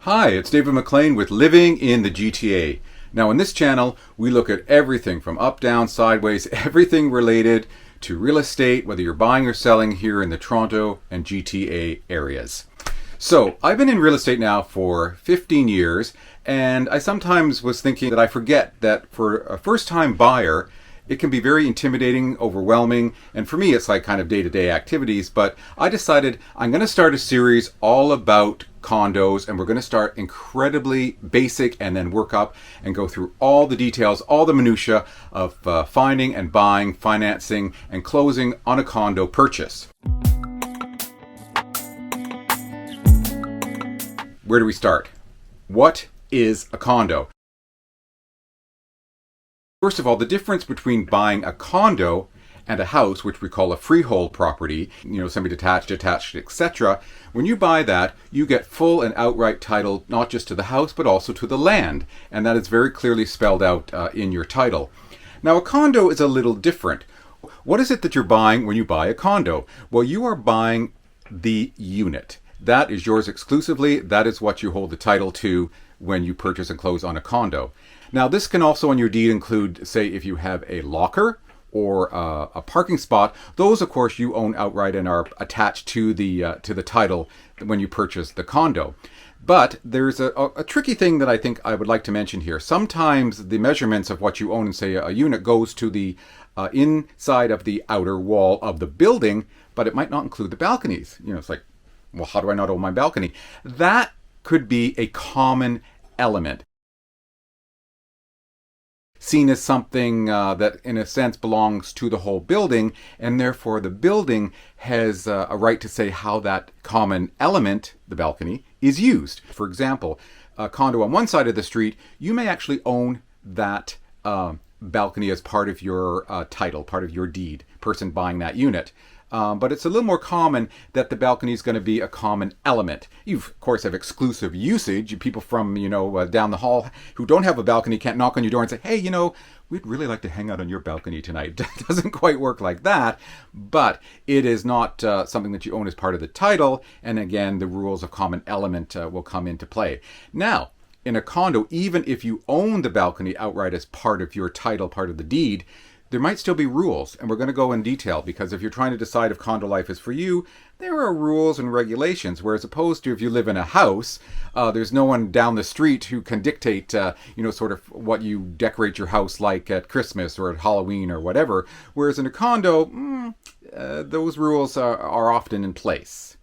Hi, it's David McLean with Living in the GTA. Now in this channel, we look at everything from up, down, sideways, everything related to real estate, whether you're buying or selling here in the Toronto and GTA areas. So I've been in real estate now for 15 years, and I sometimes was thinking that I forget that for a first-time buyer, it can be very intimidating, overwhelming, and for me it's like kind of day-to-day activities, but I decided I'm going to start a series all about condos, and we're going to start incredibly basic and then work up and go through all the details, all the minutiae of finding and buying, financing, and closing on a condo purchase. Where do we start? What is a condo? First of all, the difference between buying a condo and a house, which we call a freehold property, semi-detached, detached, etc. When you buy that, you get full and outright title, not just to the house, but also to the land. And that is very clearly spelled out in your title. Now, a condo is a little different. What is it that you're buying when you buy a condo? Well, you are buying the unit. That is yours exclusively. That is what you hold the title to when you purchase and close on a condo. Now, this can also on your deed include, say, if you have a locker or a parking spot. Those, of course, you own outright and are attached to the title when you purchase the condo. But there's a tricky thing that I think I would like to mention here. Sometimes the measurements of what you own in, say, a unit goes to the inside of the outer wall of the building, but it might not include the balconies. It's like, well, how do I not own my balcony? That could be a common element, seen as something that in a sense belongs to the whole building, and therefore the building has a right to say how that common element, the balcony, is used. For example, a condo on one side of the street, you may actually own that balcony as part of your title, part of your deed, person buying that unit. But it's a little more common that the balcony is going to be a common element. You, of course, have exclusive usage. People from, down the hall who don't have a balcony can't knock on your door and say, hey, we'd really like to hang out on your balcony tonight. It doesn't quite work like that, but it is not something that you own as part of the title. And again, the rules of common element will come into play. Now, in a condo, even if you own the balcony outright as part of your title, part of the deed, there might still be rules, and we're going to go in detail, because if you're trying to decide if condo life is for you, there are rules and regulations, whereas opposed to if you live in a house, there's no one down the street who can dictate, sort of what you decorate your house like at Christmas or at Halloween or whatever, whereas in a condo, those rules are often in place.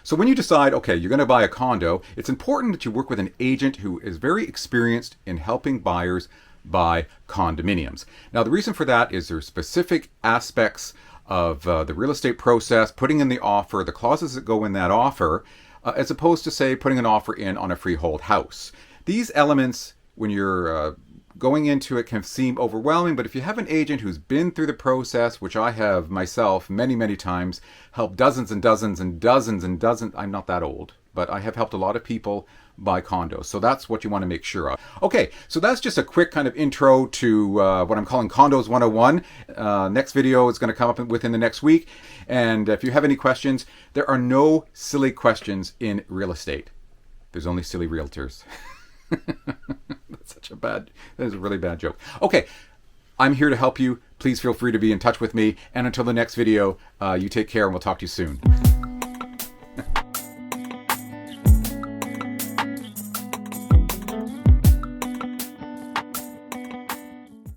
So when you decide, okay, you're going to buy a condo, it's important that you work with an agent who is very experienced in helping buyers buy condominiums. Now, the reason for that is there are specific aspects of the real estate process, putting in the offer, the clauses that go in that offer, as opposed to, say, putting an offer in on a freehold house. These elements, when you're going into it, can seem overwhelming, but if you have an agent who's been through the process, which I have myself many, many times, helped dozens and dozens and dozens and dozens, I'm not that old, but I have helped a lot of people buy condos. So that's what you want to make sure of. Okay, so that's just a quick kind of intro to what I'm calling Condos 101. Next video is going to come up within the next week. And if you have any questions, there are no silly questions in real estate. There's only silly realtors. That is a really bad joke. Okay, I'm here to help you. Please feel free to be in touch with me. And until the next video, you take care, and we'll talk to you soon.